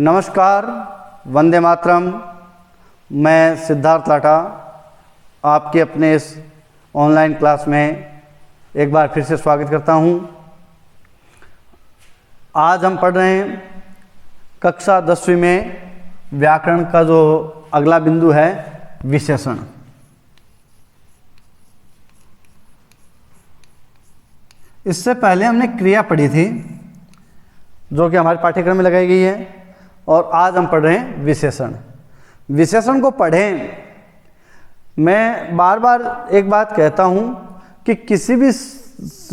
नमस्कार, वंदे मातरम। मैं सिद्धार्थ लाटा आपके अपने इस ऑनलाइन क्लास में एक बार फिर से स्वागत करता हूं। आज हम पढ़ रहे हैं कक्षा 10वीं में व्याकरण का जो अगला बिंदु है विशेषण। इससे पहले हमने क्रिया पढ़ी थी जो कि हमारे पाठ्यक्रम में लगाई गई है, और आज हम पढ़ रहे हैं विशेषण। विशेषण को पढ़ें, मैं बार बार एक बात कहता हूं कि किसी भी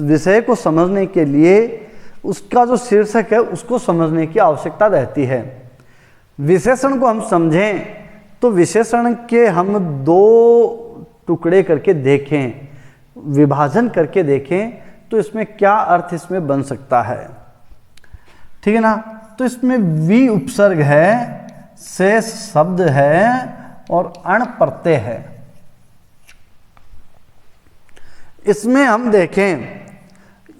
विषय को समझने के लिए उसका जो शीर्षक है उसको समझने की आवश्यकता रहती है। विशेषण को हम समझें तो विशेषण के हम दो टुकड़े करके देखें, विभाजन करके देखें तो इसमें क्या अर्थ इसमें बन सकता है। ठीक है ना। तो इसमें वि उपसर्ग है, शेष शब्द है और अण प्रत्यय है। इसमें हम देखें,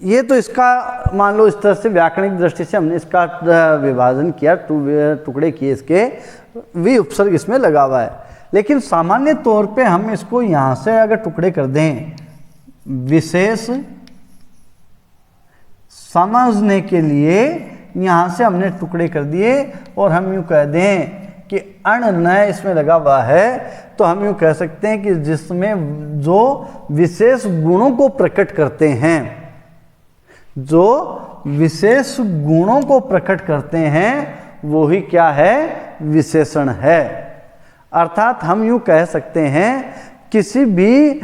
ये तो इसका मान लो इस तरह से व्याकरणिक दृष्टि से हमने इसका विभाजन किया, टुकड़े किए इसके, वि उपसर्ग इसमें लगा हुआ है। लेकिन सामान्य तौर पे हम इसको यहां से अगर टुकड़े कर दें, विशेष समझने के लिए यहां से हमने टुकड़े कर दिए, और हम यूं कह दें कि अण नय इसमें लगा हुआ है, तो हम यूं कह सकते हैं कि जिसमें जो विशेष गुणों को प्रकट करते हैं, जो विशेष गुणों को प्रकट करते हैं वो ही क्या है, विशेषण है। अर्थात हम यूं कह सकते हैं किसी भी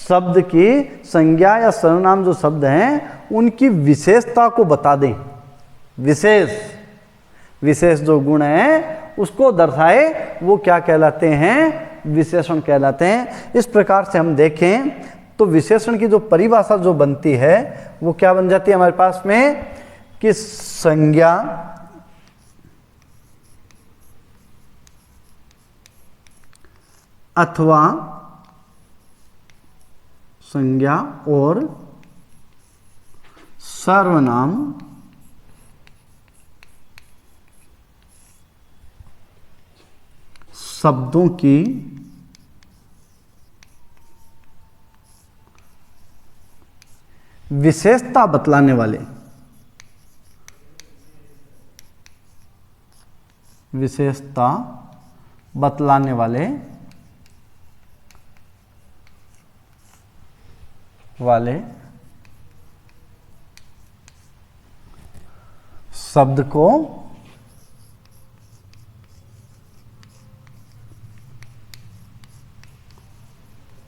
शब्द की संज्ञा या सर्वनाम जो शब्द हैं उनकी विशेषता को बता दें। विशेष जो गुण है उसको दर्शाए, वो क्या कहलाते हैं, विशेषण कहलाते हैं। इस प्रकार से हम देखें तो विशेषण की जो परिभाषा जो बनती है वो क्या बन जाती है हमारे पास में, कि संज्ञा अथवा संज्ञा और सर्वनाम शब्दों की विशेषता बतलाने वाले, विशेषता बतलाने वाले शब्द को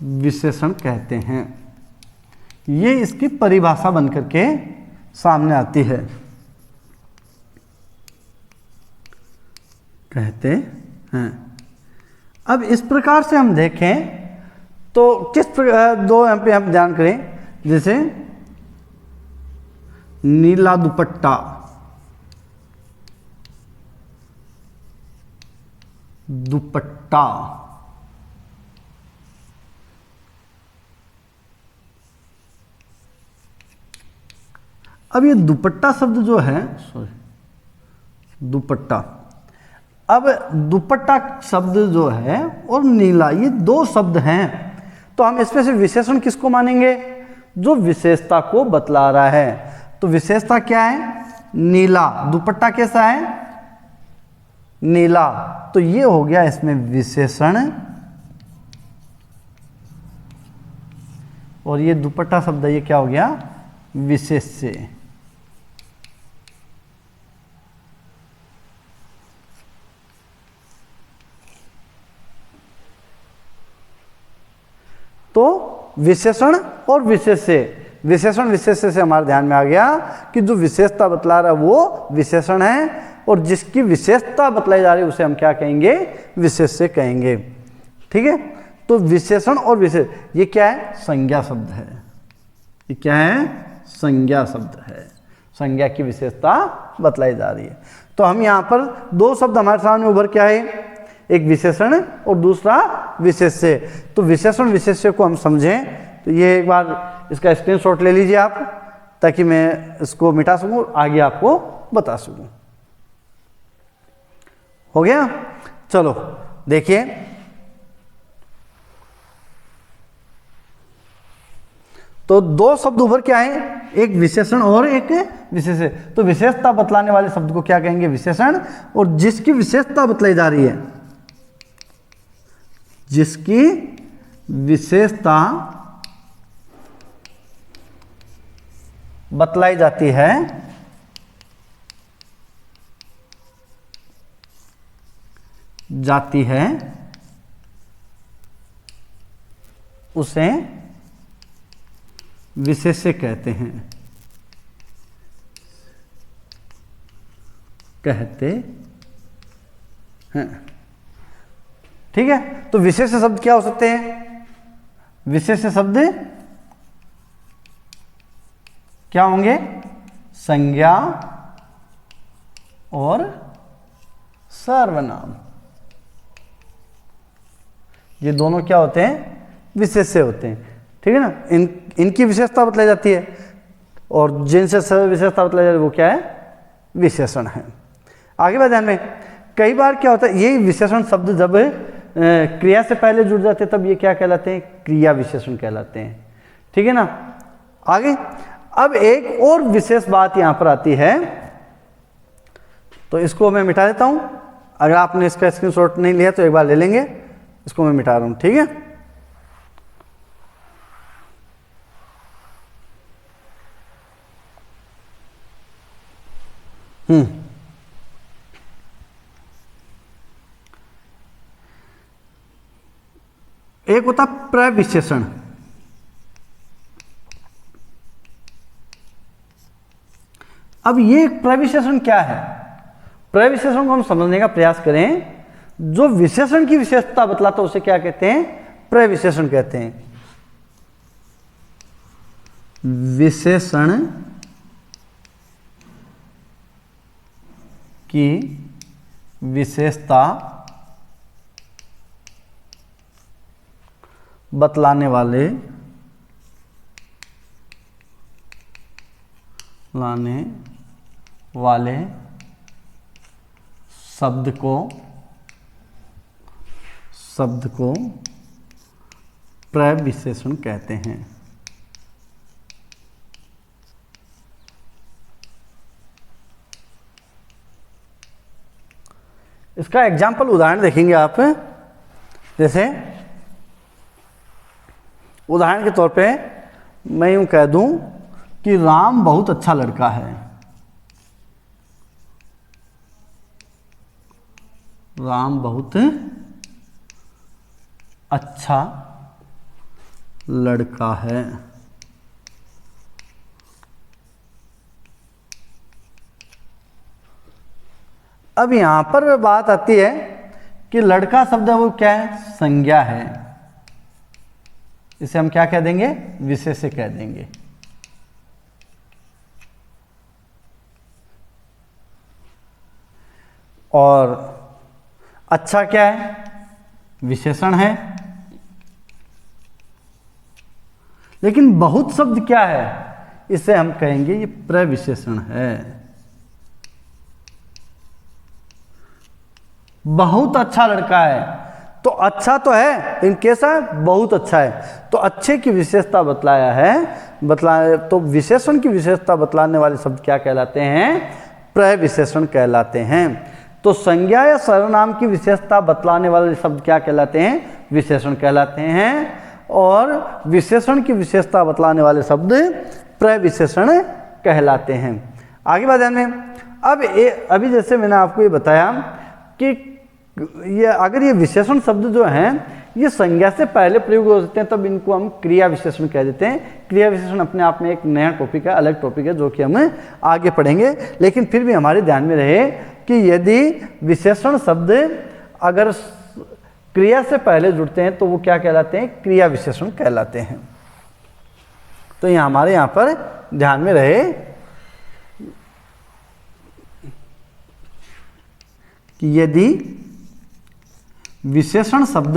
विशेषण कहते हैं। ये इसकी परिभाषा बनकर के सामने आती है, कहते हैं। अब इस प्रकार से हम देखें तो किस प्रकार दो यहाँ पे हम ध्यान करें, जैसे नीला दुपट्टा, दुपट्टा, अब ये दुपट्टा शब्द जो है, दुपट्टा, अब दुपट्टा शब्द जो है और नीला, ये दो शब्द हैं, तो हम इसमें से विशेषण किसको मानेंगे, जो विशेषता को बतला रहा है। तो विशेषता क्या है, नीला, दुपट्टा कैसा है, नीला, तो ये हो गया इसमें विशेषण। और ये दुपट्टा शब्द ये क्या हो गया, विशेष्य। तो विशेषण और विशेष्य, विशेषण विशेष्य से हमारे ध्यान में आ गया कि जो विशेषता बतला रहा है वो विशेषण है, और जिसकी विशेषता बतलाई जा रही है उसे हम क्या कहेंगे, विशेष्य कहेंगे। ठीक है। तो विशेषण और विशेष, ये क्या है, संज्ञा शब्द है। ये क्या है, संज्ञा शब्द है, संज्ञा की विशेषता बतलाई जा रही है। तो हम यहाँ पर दो शब्द हमारे सामने उभर के आए, एक विशेषण और दूसरा विशेष्य। तो विशेषण विशेष्य को हम समझें तो ये एक बार इसका स्क्रीनशॉट ले लीजिए आप, ताकि मैं इसको मिटा सकूं और आगे आपको बता सकूं। हो गया। चलो देखिए, तो दो शब्द उभर के आए, एक विशेषण और एक विशेष्य। तो विशेषता बतलाने वाले शब्द को क्या कहेंगे? विशेषण। और जिसकी विशेषता बतलाई जा रही है, जिसकी विशेषता बतलाई जाती है, उसे विशेष्य कहते हैं, ठीक है। तो विशेष्य शब्द क्या हो सकते हैं? विशेष्य शब्द क्या होंगे? संज्ञा और सर्वनाम, ये दोनों क्या होते हैं? विशेष्य होते हैं, ठीक है ना। इनकी विशेषता बतलाई जाती है, और जिनसे विशेषता बतलाई जाती है वो क्या है? विशेषण है। आगे बात ध्यान में, कई बार क्या होता है, ये विशेषण शब्द जब क्रिया से पहले जुड़ जाते हैं तब ये क्या कहलाते हैं? क्रिया विशेषण कहलाते हैं, ठीक है ना। आगे अब एक और विशेष बात यहां पर आती है, तो इसको मैं मिटा देता हूं। अगर आपने इसका स्क्रीनशॉट नहीं लिया तो एक बार ले लेंगे, इसको मैं मिटा रहा हूं, ठीक है। एक होता प्रविशेषण। अब ये प्रविशेषण क्या है? प्रविशेषण को हम समझने का प्रयास करें। जो विशेषण की विशेषता बतलाता है उसे क्या कहते हैं? प्रविशेषण कहते हैं। विशेषण की विशेषता बतलाने वाले शब्द को प्रविशेषण कहते हैं। इसका एग्जाम्पल उदाहरण देखेंगे आप। जैसे उदाहरण के तौर पे मैं यूं कह दूं कि राम बहुत अच्छा लड़का है। राम बहुत अच्छा लड़का है। अब यहां पर बात आती है कि लड़का शब्द है वो क्या है? संज्ञा है। इसे हम क्या कह देंगे? विशेष्य कह देंगे। और अच्छा क्या है? विशेषण है। लेकिन बहुत शब्द क्या है? इसे हम कहेंगे ये प्रविशेषण है। बहुत अच्छा लड़का है, तो अच्छा तो है लेकिन कैसा है? बहुत अच्छा है। तो अच्छे की विशेषता बतलाया है, तो विशेषण की विशेषता बतलाने वाले शब्द क्या कहलाते हैं? प्रविशेषण कहलाते हैं। तो संज्ञा या सर्वनाम की विशेषता बतलाने वाले शब्द क्या कहलाते हैं? विशेषण कहलाते हैं। और विशेषण की विशेषता बतलाने वाले शब्द प्रविशेषण कहलाते हैं। आगे बात ध्यान में, अब अभी जैसे मैंने आपको ये बताया कि अगर ये विशेषण शब्द जो हैं ये संज्ञा से पहले प्रयोग हो सकते हैं, तब इनको हम क्रिया विशेषण कह देते हैं। क्रिया विशेषण अपने आप में एक नया टॉपिक है, अलग टॉपिक है, जो कि हम आगे पढ़ेंगे। लेकिन फिर भी हमारे ध्यान में रहे कि यदि विशेषण शब्द अगर क्रिया से पहले जुड़ते हैं तो वो क्या कहलाते हैं? क्रिया विशेषण कहलाते हैं। तो ये हमारे यहाँ पर ध्यान में रहे कि यदि विशेषण शब्द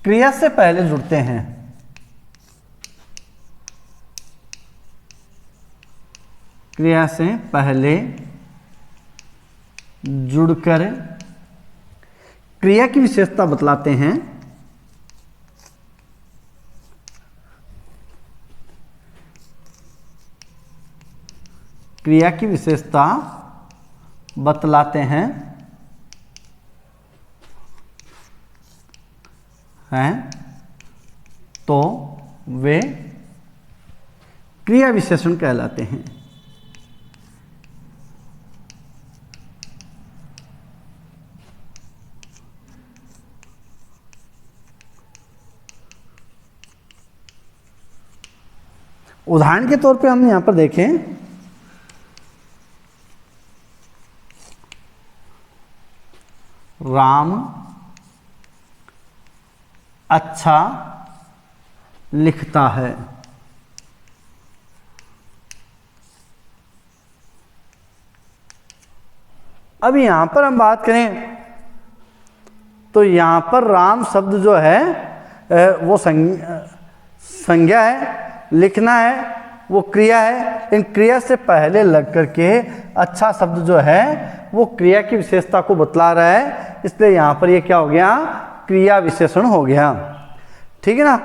क्रिया से पहले जुड़ते हैं क्रिया से पहले जुड़कर क्रिया की विशेषता बतलाते हैं। क्रिया की विशेषता बतलाते हैं तो वे क्रिया विशेषण कहलाते हैं। उदाहरण के तौर पे हम यहां पर देखें, राम अच्छा लिखता है। अब यहां पर हम बात करें तो यहां पर राम शब्द जो है वो संज्ञा है, लिखना है वो क्रिया है। इन क्रिया से पहले लग करके अच्छा शब्द जो है वो क्रिया की विशेषता को बतला रहा है, इसलिए यहां पर ये क्या हो गया, क्रिया विशेषण हो गया। ठीक है ना।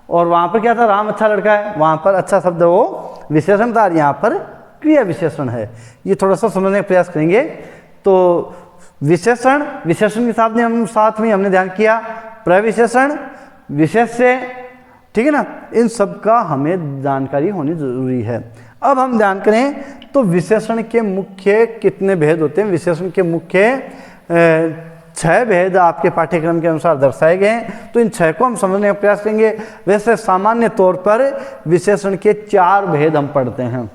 और वहां पर क्या था, राम अच्छा लड़का है, वहां पर अच्छा शब्द वो विशेषण था, यहाँ पर क्रिया विशेषण है। ये थोड़ा सा समझने का प्रयास करेंगे। तो विशेषण के साथ में हमने ध्यान किया प्रविशेषण, विशेष से, ठीक है ना, इन सब का हमें जानकारी होनी जरूरी है। अब हम ध्यान करें तो विशेषण के मुख्य कितने भेद होते हैं। विशेषण के मुख्य 6 भेद आपके पाठ्यक्रम के अनुसार दर्शाए गए हैं, तो इन 6 को हम समझने का प्रयास करेंगे। वैसे सामान्य तौर पर विशेषण के 4 भेद हम पढ़ते हैं,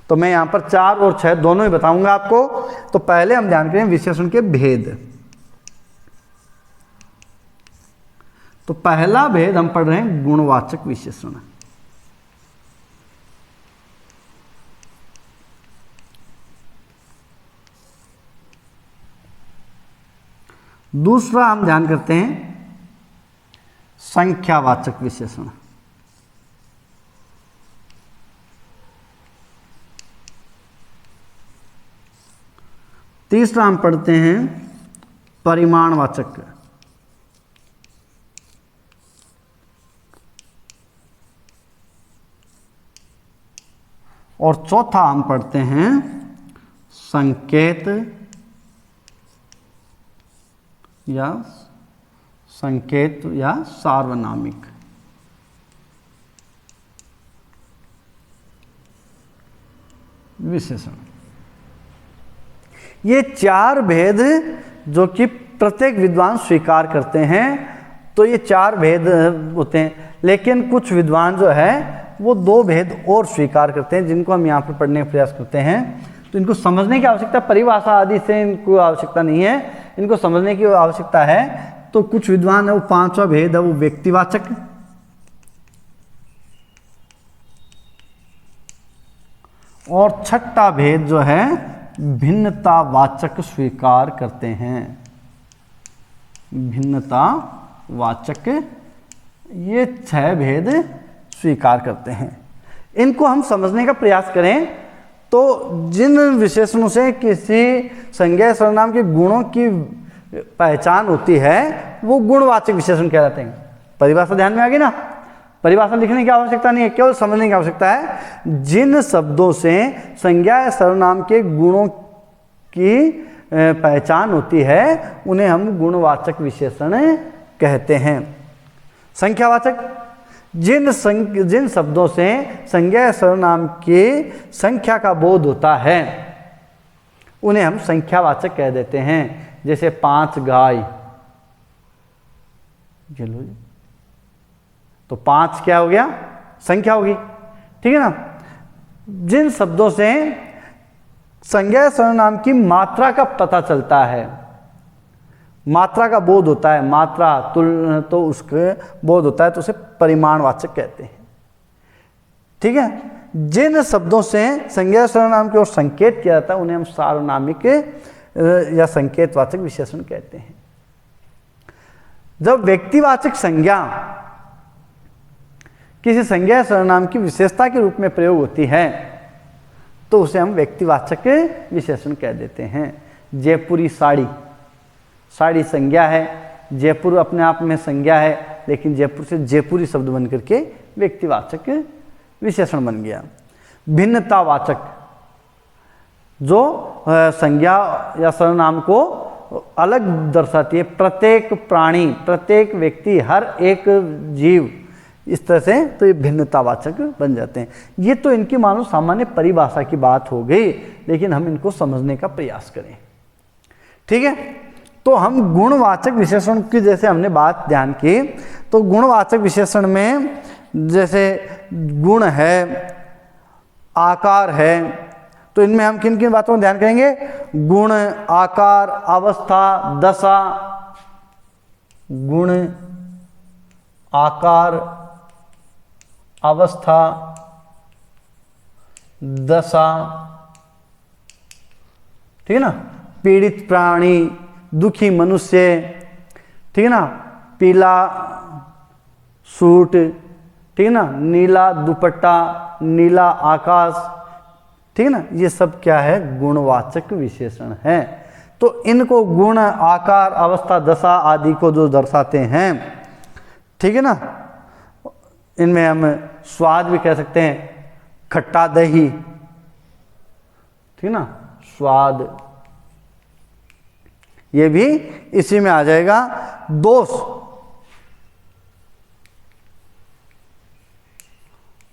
तो मैं यहाँ पर 4 और 6 दोनों ही बताऊंगा आपको। तो पहले हम ध्यान करें विशेषण के भेद। तो पहला भेद हम पढ़ रहे हैं गुणवाचक विशेषण। दूसरा हम ध्यान करते हैं संख्यावाचक विशेषण। तीसरा हम पढ़ते हैं परिमाणवाचक। और चौथा हम पढ़ते हैं संकेत या सार्वनामिक। विशेषण, ये 4 भेद जो कि प्रत्येक विद्वान स्वीकार करते हैं। तो ये 4 भेद होते हैं, लेकिन कुछ विद्वान जो है वो 2 भेद और स्वीकार करते हैं, जिनको हम यहाँ पर पढ़ने का प्रयास करते हैं। तो इनको समझने की आवश्यकता, परिभाषा आदि से इनको आवश्यकता नहीं है, इनको समझने की आवश्यकता है। तो कुछ विद्वान है वो 5वां भेद है वो व्यक्तिवाचक, और 6ठा भेद जो है भिन्नतावाचक स्वीकार करते हैं। भिन्नतावाचक, ये 6 भेद स्वीकार करते हैं। इनको हम समझने का प्रयास करें तो जिन विशेषणों से किसी संज्ञा सर्वनाम के गुणों की पहचान होती है वो गुणवाचक विशेषण कहलाते हैं। परिभाषा ध्यान में आ गई ना, परिभाषा लिखने की आवश्यकता नहीं है, केवल समझने की आवश्यकता है। जिन शब्दों से संज्ञा या सर्वनाम के गुणों की पहचान होती है उन्हें हम गुणवाचक विशेषण कहते हैं। संख्यावाचक, जिन शब्दों से संज्ञा या सर्वनाम की संख्या का बोध होता है उन्हें हम संख्यावाचक कह देते हैं। जैसे 5 गाय, चलो जी, तो 5 क्या हो गया, संख्या होगी, ठीक है ना। जिन शब्दों से संज्ञा सर्वनाम की मात्रा का पता चलता है, मात्रा का बोध होता है, मात्रा तुल तो उसके बोध होता है, तो उसे परिमाणवाचक कहते हैं। ठीक है। जिन शब्दों से संज्ञा सर्वनाम की ओर संकेत किया जाता है उन्हें हम सार्वनामिक या संकेतवाचक विशेषण कहते हैं। जब व्यक्तिवाचक संज्ञा किसी संज्ञा सर्वनाम की विशेषता के रूप में प्रयोग होती है तो उसे हम व्यक्तिवाचक विशेषण कह देते हैं। जयपुरी साड़ी, साड़ी संज्ञा है, जयपुर अपने आप में संज्ञा है, लेकिन जयपुर से जयपुरी शब्द बन करके व्यक्तिवाचक विशेषण बन गया। भिन्नतावाचक, जो संज्ञा या सर्वनाम को अलग दर्शाती है, प्रत्येक प्राणी, प्रत्येक व्यक्ति, हर एक जीव, इस तरह से तो ये भिन्नतावाचक बन जाते हैं। ये तो इनकी मानो सामान्य परिभाषा की बात हो गई, लेकिन हम इनको समझने का प्रयास करें। ठीक है, तो हम गुणवाचक विशेषण की जैसे हमने बात ध्यान की, तो गुणवाचक विशेषण में जैसे गुण है, आकार है, तो इनमें हम किन किन बातों में ध्यान करेंगे? गुण, आकार, अवस्था, दशा। गुण, आकार, अवस्था, दशा, ठीक है ना। पीड़ित प्राणी, दुखी मनुष्य, ठीक है ना। पीला सूट, ठीक है ना। नीला दुपट्टा, नीला आकाश, ठीक है ना। ये सब क्या है? गुणवाचक विशेषण है। तो इनको गुण, आकार, अवस्था, दशा आदि को जो दर्शाते हैं, ठीक है ना। इनमें हम स्वाद भी कह सकते हैं, खट्टा दही, ठीक है ना, स्वाद, ये भी इसी में आ जाएगा। दोष,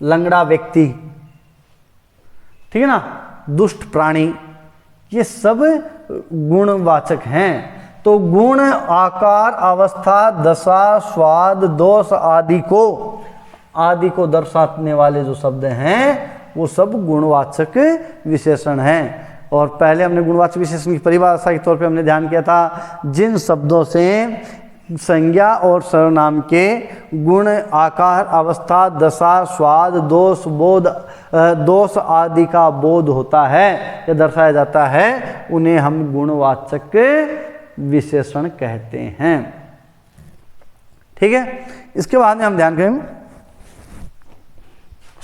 लंगड़ा व्यक्ति, ठीक है ना, दुष्ट प्राणी, ये सब गुणवाचक हैं। तो गुण, आकार, अवस्था, दशा, स्वाद, दोष आदि को दर्शाने वाले जो शब्द हैं वो सब गुणवाचक विशेषण हैं। और पहले हमने गुणवाचक विशेषण की परिभाषा के तौर पे हमने ध्यान किया था, जिन शब्दों से संज्ञा और सर्वनाम के गुण, आकार, अवस्था, दशा, स्वाद, दोष, बोध, दोष आदि का बोध होता है या दर्शाया जाता है, उन्हें हम गुणवाचक विशेषण कहते हैं। ठीक है, इसके बाद में हम ध्यान करेंगे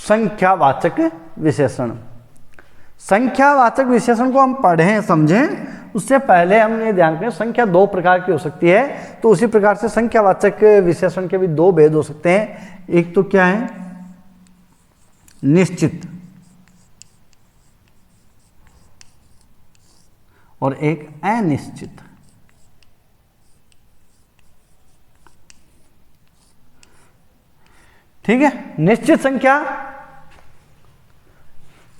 संख्यावाचक विशेषण। संख्यावाचक विशेषण को हम पढ़ें समझें उससे पहले हम ये ध्यान करें, संख्या दो प्रकार की हो सकती है, तो उसी प्रकार से संख्यावाचक विशेषण के भी दो भेद हो सकते हैं। एक तो क्या है? निश्चित, और एक अनिश्चित। ठीक है, निश्चित संख्या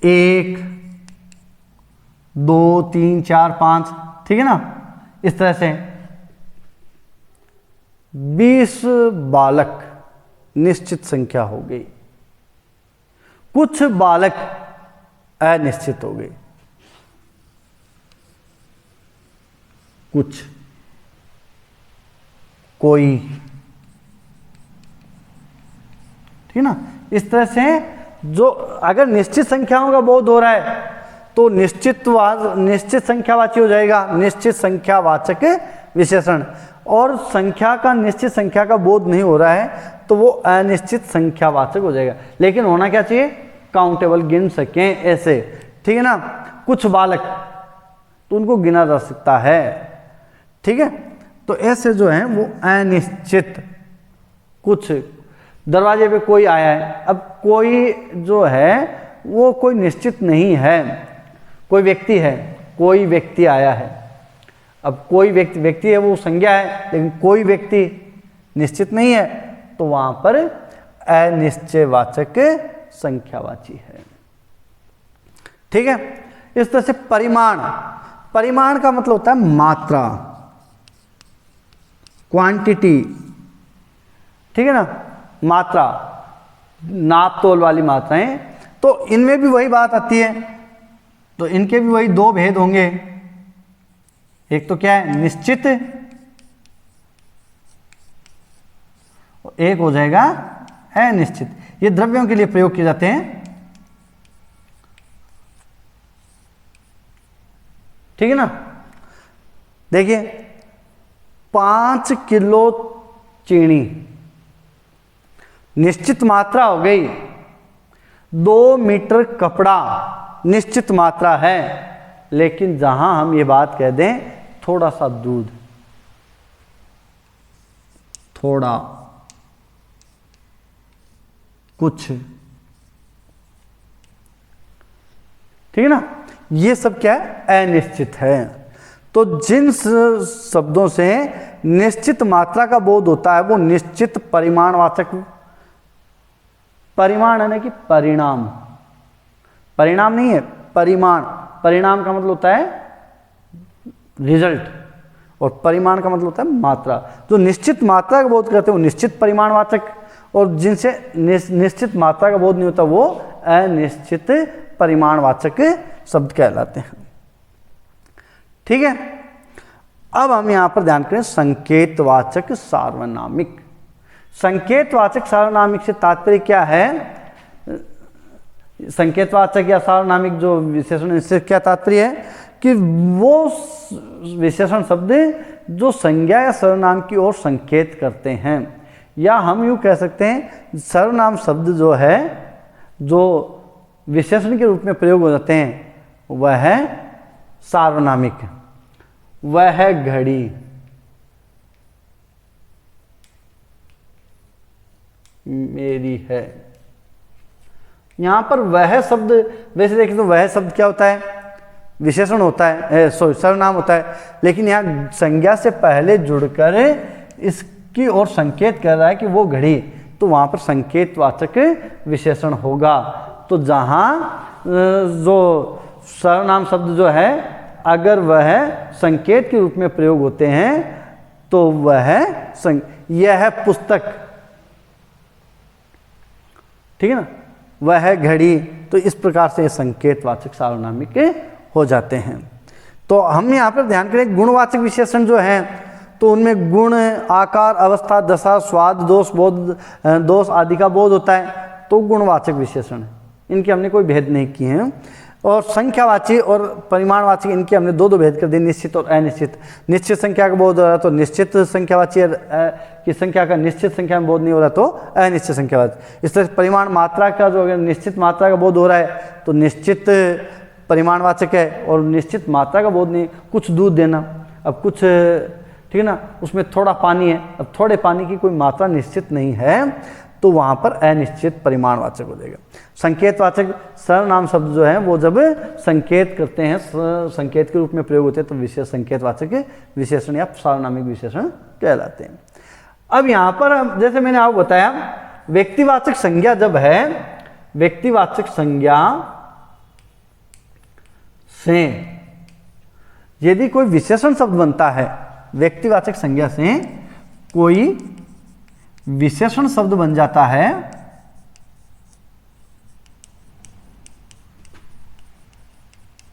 1, 2, 3, 4, 5, ठीक है ना, इस तरह से 20 बालक निश्चित संख्या हो गई, कुछ बालक अनिश्चित हो गए, कुछ, कोई, ठीक है ना। इस तरह से जो अगर निश्चित संख्याओं का बोध हो रहा है तो निश्चित संख्यावाची हो जाएगा निश्चित संख्यावाचक विशेषण, और संख्या का निश्चित संख्या का बोध नहीं हो रहा है तो वो अनिश्चित संख्यावाचक हो जाएगा। लेकिन होना क्या चाहिए? काउंटेबल, गिन सकें ऐसे, ठीक है ना। कुछ बालक तो उनको गिना जा सकता है, ठीक है। तो ऐसे जो है वो अनिश्चित। कुछ, दरवाजे पे कोई आया है, अब कोई जो है वो कोई निश्चित नहीं है, कोई व्यक्ति है, कोई व्यक्ति आया है। अब कोई व्यक्ति है वो संज्ञा है, लेकिन कोई व्यक्ति निश्चित नहीं है, तो वहां पर अनिश्चयवाचक संख्यावाची है। ठीक है, इस तरह से परिमाण का मतलब होता है मात्रा, क्वांटिटी, ठीक है ना, मात्रा, नाप तोल वाली मात्राएं। तो इनमें भी वही बात आती है, तो इनके भी वही दो भेद होंगे। एक तो क्या है? निश्चित, और एक हो जाएगा अनिश्चित। ये द्रव्यों के लिए प्रयोग किए जाते हैं, ठीक है ना। देखिए 5 किलो चीनी निश्चित मात्रा हो गई, 2 मीटर कपड़ा निश्चित मात्रा है, लेकिन जहां हम ये बात कह दें थोड़ा सा दूध, थोड़ा कुछ, ठीक है ना, ये सब क्या है, अनिश्चित है। तो जिन शब्दों से निश्चित मात्रा का बोध होता है वो निश्चित परिमाणवाचक, परिमाण यानी कि परिणाम, परिणाम नहीं है परिमाण, परिणाम का मतलब होता है रिजल्ट और परिमाण का मतलब होता है मात्रा। जो निश्चित मात्रा का बोध करते हैं वो निश्चित परिमाणवाचक, और जिनसे निश्चित मात्रा का बोध नहीं होता वो अनिश्चित परिमाणवाचक शब्द कहलाते हैं। ठीक है, अब हम यहां पर ध्यान करें संकेतवाचक सार्वनामिक। संकेतवाचक सार्वनामिक से तात्पर्य क्या है, संकेतवाचक या सार्वनामिक जो विशेषण, इससे क्या तात्पर्य है कि वो विशेषण शब्द जो संज्ञा या सर्वनाम की ओर संकेत करते हैं, या हम यूँ कह सकते हैं सर्वनाम शब्द जो है जो विशेषण के रूप में प्रयोग हो जाते हैं वह है सार्वनामिक। वह घड़ी, मेरी है, यहां पर वह शब्द वैसे देखें तो वह शब्द क्या होता है, विशेषण होता है, सर्वनाम होता है, लेकिन यहाँ संज्ञा से पहले जुड़कर इसकी ओर संकेत कर रहा है कि वो घड़ी, तो वहां पर संकेतवाचक विशेषण होगा। तो जहां जो सर्वनाम शब्द जो है अगर वह संकेत के रूप में प्रयोग होते हैं तो वह यह है पुस्तक, ठीक है ना, वह घड़ी, तो इस प्रकार से संकेतवाचक सार्वनामिक हो जाते हैं। तो हम यहाँ पर ध्यान करें गुणवाचक विशेषण जो हैं तो उनमें गुण, आकार, अवस्था, दशा, स्वाद, दोष, बोध, दोष आदि का बोध होता है, तो गुणवाचक विशेषण, इनके हमने कोई भेद नहीं किए हैं। और संख्यावाची और परिमाणवाची, इनके हमने दो भेद कर दिए, निश्चित और अनिश्चित। निश्चित संख्या का बोध हो रहा है तो निश्चित संख्यावाची की संख्या का निश्चित संख्या में बोध नहीं हो रहा तो अनिश्चित संख्यावाची। इस तरह परिमाण मात्रा का जो अगर निश्चित मात्रा का बोध हो रहा है तो निश्चित परिमाणवाचक है, और निश्चित मात्रा का बोध नहीं, कुछ दूध देना, अब कुछ, ठीक है ना, उसमें थोड़ा पानी है, अब थोड़े पानी की कोई मात्रा निश्चित नहीं है तो वहां पर अनिश्चित परिमाणवाचक हो जाएगा। संकेतवाचक सर्वनाम शब्द जो है वो जब संकेत करते हैं, संकेत के रूप में प्रयोग होते हैं तो विशेष संकेतवाचक विशेषण या सार्वनामिक विशेषण कहलाते हैं। अब यहां पर जैसे मैंने आपको बताया व्यक्तिवाचक संज्ञा जब है, व्यक्तिवाचक संज्ञा से यदि कोई विशेषण शब्द बनता है, व्यक्तिवाचक संज्ञा से कोई विशेषण शब्द बन जाता है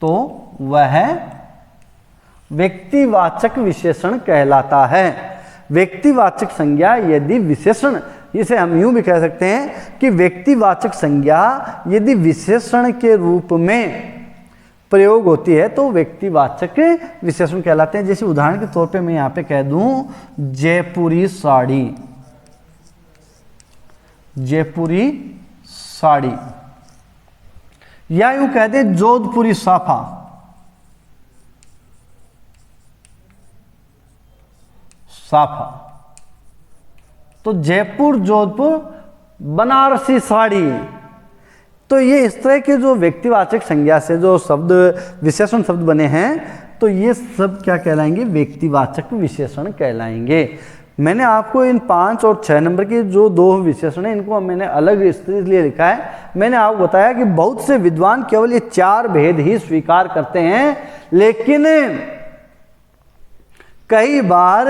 तो वह व्यक्तिवाचक विशेषण कहलाता है। व्यक्तिवाचक संज्ञा यदि विशेषण, इसे हम यूं भी कह सकते हैं कि व्यक्तिवाचक संज्ञा यदि विशेषण के रूप में प्रयोग होती है तो व्यक्तिवाचक विशेषण कहलाते हैं। जैसे उदाहरण के तौर पे मैं यहां पे कह दूं जयपुरी साड़ी, जयपुरी साड़ी, या यूं कह दें जोधपुरी साफा, साफा, तो जयपुर, जोधपुर, बनारसी साड़ी। तो ये इस तरह के जो व्यक्तिवाचक संज्ञा से जो शब्द विशेषण शब्द बने हैं तो ये सब क्या कहलाएंगे, व्यक्तिवाचक विशेषण कहलाएंगे। मैंने आपको इन 5 और 6 नंबर के जो दो विशेषण हैं इनको मैंने अलग इसलिए लिखा है। मैंने आपको बताया कि बहुत से विद्वान केवल ये 4 भेद ही स्वीकार करते हैं, लेकिन कई बार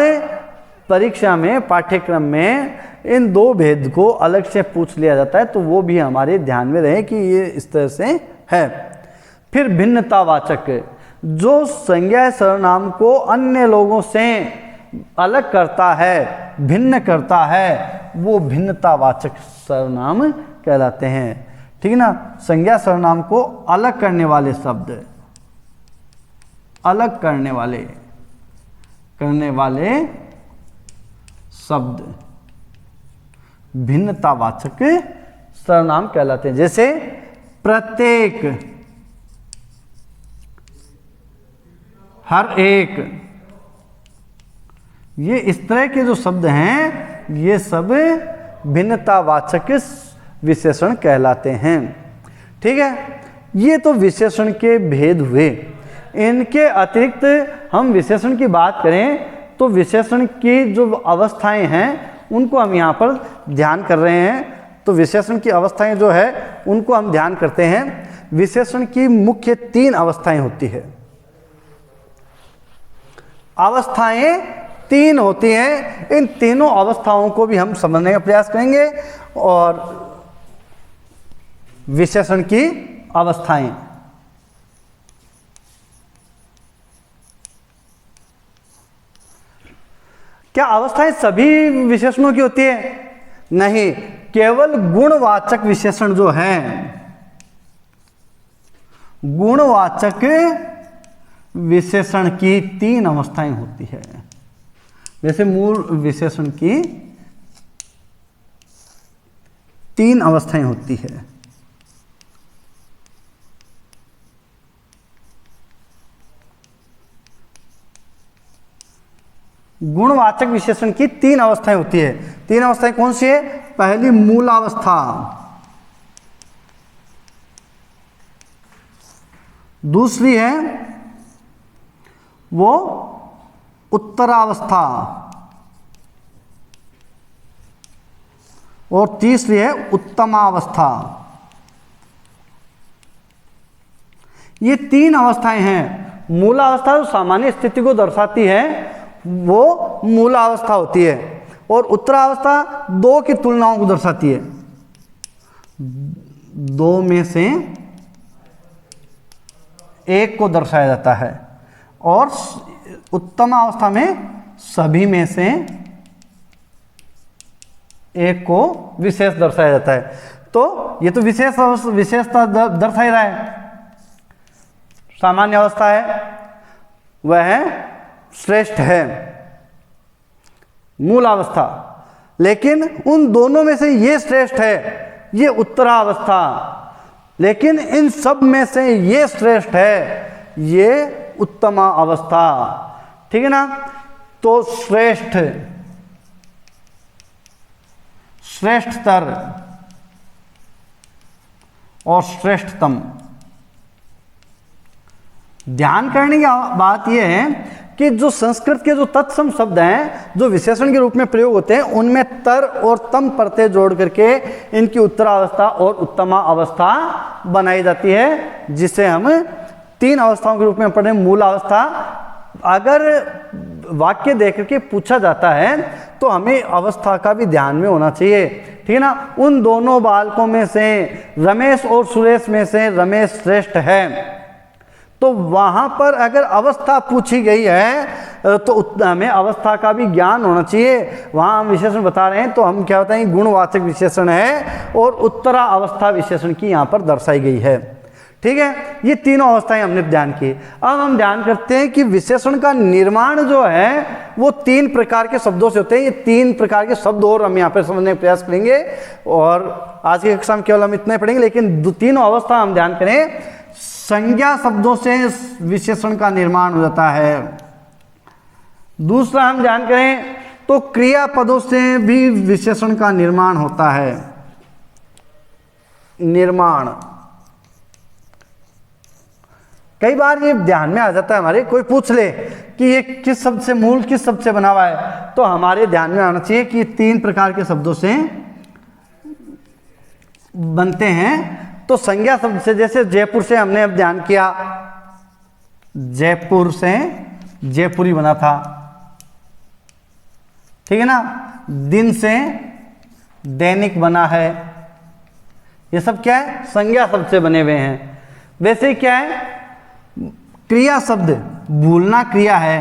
परीक्षा में, पाठ्यक्रम में इन 2 भेद को अलग से पूछ लिया जाता है, तो वो भी हमारे ध्यान में रहे कि ये इस तरह से है। फिर भिन्नतावाचक, जो संज्ञा सर्वनाम को अन्य लोगों से अलग करता है, भिन्न करता है, वो भिन्नतावाचक सर्वनाम कहलाते हैं। ठीक है ना, संज्ञा सर्वनाम को अलग करने वाले शब्द, अलग करने वाले शब्द भिन्नतावाचक सर्वनाम कहलाते हैं। जैसे प्रत्येक, हर एक, ये इस तरह के जो शब्द हैं ये सब भिन्नतावाचक विशेषण कहलाते हैं। ठीक है, ये तो विशेषण के भेद हुए। इनके अतिरिक्त हम विशेषण की बात करें तो विशेषण की जो अवस्थाएं हैं उनको हम यहाँ पर ध्यान कर रहे हैं। तो विशेषण की अवस्थाएं जो है उनको हम ध्यान करते हैं। विशेषण की मुख्य 3 अवस्थाएं होती है। अवस्थाएं 3 होती हैं। इन तीनों अवस्थाओं को भी हम समझने का प्रयास करेंगे। और विशेषण की अवस्थाएं, क्या अवस्थाएं सभी विशेषणों की होती है? नहीं, केवल गुणवाचक विशेषण जो है, गुणवाचक विशेषण की 3 अवस्थाएं होती है। जैसे मूल विशेषण की 3 अवस्थाएं होती है। गुणवाचक विशेषण की 3 अवस्थाएं होती है। 3 अवस्थाएं कौन सी है? पहली मूलावस्था, दूसरी है वो उत्तरावस्था, और तीसरी है उत्तमावस्था। ये 3 अवस्थाएं हैं। मूलावस्था जो सामान्य स्थिति को दर्शाती है वो मूलावस्था होती है, और उत्तरावस्था 2 की तुलनाओं को दर्शाती है। 2 में से एक को दर्शाया जाता है, और उत्तम अवस्था में सभी में से एक को विशेष दर्शाया जाता है। तो ये तो विशेषता दर्शा ही रहा है। सामान्य अवस्था है वह श्रेष्ठ है, मूल अवस्था, लेकिन उन दोनों में से ये श्रेष्ठ है, ये उत्तरावस्था, लेकिन इन सब में से ये श्रेष्ठ है, ये उत्तमा अवस्था। ठीक है ना? तो श्रेष्ठ, श्रेष्ठतर और श्रेष्ठतम। ध्यान करने की बात यह है कि जो संस्कृत के जो तत्सम शब्द हैं जो विशेषण के रूप में प्रयोग होते हैं उनमें तर और तम प्रत्यय जोड़ करके इनकी उत्तरावस्था और उत्तमा अवस्था बनाई जाती है, जिसे हम 3 अवस्थाओं के रूप में पढ़े। मूल अवस्था, अगर वाक्य देख करके पूछा जाता है तो हमें अवस्था का भी ध्यान में होना चाहिए। ठीक है ना? उन दोनों बालकों में से रमेश और सुरेश में से रमेश श्रेष्ठ है, तो वहां पर अगर अवस्था पूछी गई है तो हमें अवस्था का भी ज्ञान होना चाहिए। वहां हम विशेषण बता रहे हैं तो हम क्या बताएं, गुणवाचक विशेषण है और उत्तरा अवस्था विशेषण की यहां पर दर्शाई गई है। ठीक है, ये तीनों अवस्थाएं हमने ध्यान की। अब हम ध्यान करते हैं कि विशेषण का निर्माण जो है वो 3 प्रकार के शब्दों से होते हैं। ये 3 प्रकार के शब्द और हम यहाँ पर समझने का प्रयास करेंगे, और आज की कक्षा में केवल हम इतना ही पढ़ेंगे, लेकिन तीनों अवस्था हम ध्यान करें। संज्ञा शब्दों से विशेषण का निर्माण हो जाता है। दूसरा हम ध्यान करें तो क्रियापदों से भी विशेषण का निर्माण होता है। निर्माण कई बार ये ध्यान में आ जाता है हमारे, कोई पूछ ले कि ये किस शब्द से, मूल किस शब्द से बना हुआ है, तो हमारे ध्यान में आना चाहिए कि 3 प्रकार के शब्दों से बनते हैं। तो संज्ञा शब्द से, जैसे जयपुर से हमने अब ध्यान किया, जयपुर से जयपुरी बना था। ठीक है ना? दिन से दैनिक बना है। ये सब क्या है? संज्ञा शब्द से बने हुए हैं। वैसे ही क्या है? क्रिया शब्द, भूलना क्रिया है,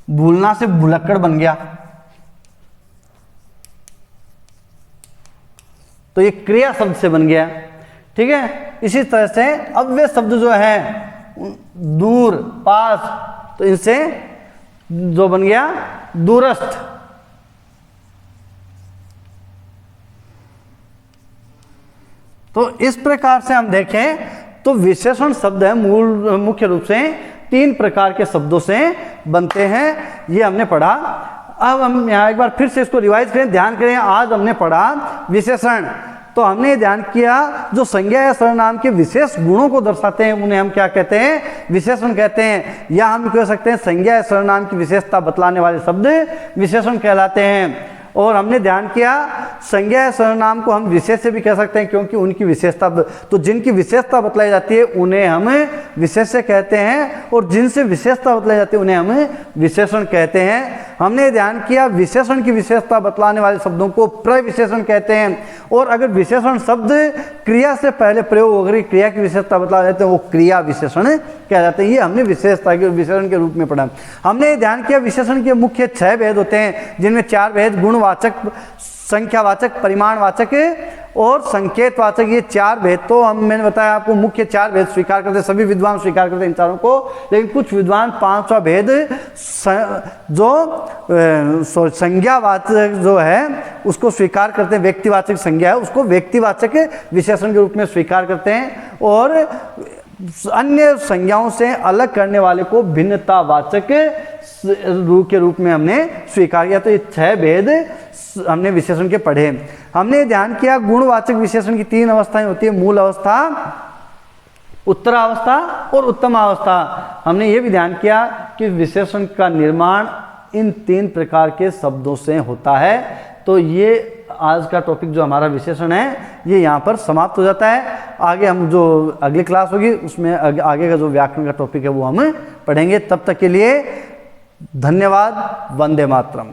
भूलना से भुलक्कड़ बन गया, तो ये क्रिया शब्द से बन गया। ठीक है? इसी तरह से अव्यय शब्द जो है, दूर, पास, तो इनसे जो बन गया दूरस्थ। तो इस प्रकार से हम देखें तो विशेषण शब्द है मुख्य रूप से 3 प्रकार के शब्दों से बनते हैं, ये हमने पढ़ा। अब हम यहाँ एक बार फिर से इसको रिवाइज करें, ध्यान करें। आज हमने पढ़ा विशेषण, तो हमने ध्यान किया जो संज्ञा या सर्वनाम के विशेष गुणों को दर्शाते हैं उन्हें हम क्या कहते हैं, विशेषण कहते हैं। या हम कह सकते हैं संज्ञा या सर्वनाम की विशेषता बतलाने वाले शब्द विशेषण कहलाते हैं। और हमने ध्यान किया संज्ञा या सर्वनाम को हम विशेष से भी कह सकते हैं, क्योंकि उनकी विशेषता, तो जिनकी विशेषता बतलाई जाती है उन्हें हम विशेष्य कहते हैं, और जिनसे विशेषता बतलाई जाती है उन्हें हम विशेषण कहते हैं। हमने ध्यान किया विशेषण की विशेषता बतलाने वाले शब्दों को प्रविशेषण कहते हैं, और अगर विशेषण शब्द क्रिया से पहले प्रयोग होकर क्रिया की विशेषता बतला जाते हैं वो क्रिया विशेषण कह जाते हैं। ये हमने विशेषता के विशेषण के रूप में पढ़ा। हमने ध्यान किया विशेषण के मुख्य 6 भेद होते हैं, जिनमें 4 भेद गुणवाचक, संख्यावाचक, परिमाणवाचक और संकेतवाचक, ये 4 भेद तो मैंने बताया आपको मुख्य 4 भेद स्वीकार करते, सभी विद्वान स्वीकार करते हैं इन चारों को, लेकिन कुछ विद्वान 5वां भेद जो संज्ञावाचक जो है उसको स्वीकार करते हैं, व्यक्तिवाचक संज्ञा है उसको व्यक्तिवाचक विशेषण के रूप में स्वीकार करते हैं, और अन्य संज्ञाओं से अलग करने वाले को भिन्नतावाचक के रूप में हमने स्वीकार किया। तो ये 6 भेद हमने विशेषण के पढ़े। हमने ध्यान किया गुणवाचक विशेषण की 3 अवस्थाएं होती है, मूल अवस्था, उत्तरावस्था और उत्तमावस्था। हमने ये भी ध्यान किया कि विशेषण का निर्माण इन 3 प्रकार के शब्दों से होता है। तो ये आज का टॉपिक जो हमारा विशेषण है ये यहाँ पर समाप्त हो जाता है। आगे हम जो अगली क्लास होगी उसमें आगे का जो व्याकरण का टॉपिक है वो हम पढ़ेंगे। तब तक के लिए धन्यवाद। वंदे मातरम।